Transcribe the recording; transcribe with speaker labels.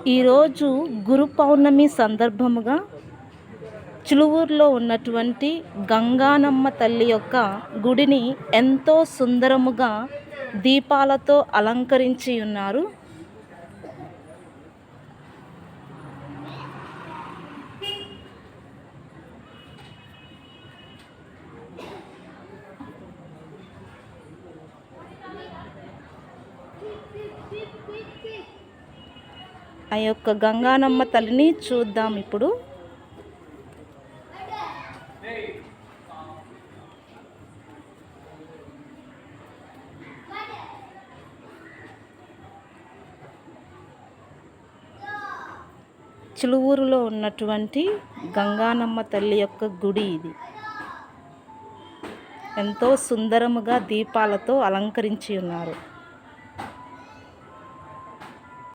Speaker 1: ఈరోజు గురు పౌర్ణమి సందర్భముగా చిలువూరులో ఉన్నటువంటి గంగానమ్మ తల్లి యొక్క గుడిని ఎంతో సుందరముగా దీపాలతో అలంకరించి ఉన్నారు. ఆ యొక్క గంగానమ్మ తల్లిని చూద్దాం ఇప్పుడు. చిలువూరులో ఉన్నటువంటి గంగానమ్మ తల్లి యొక్క గుడి ఇది. ఎంతో సుందరముగా దీపాలతో అలంకరించి ఉన్నారు.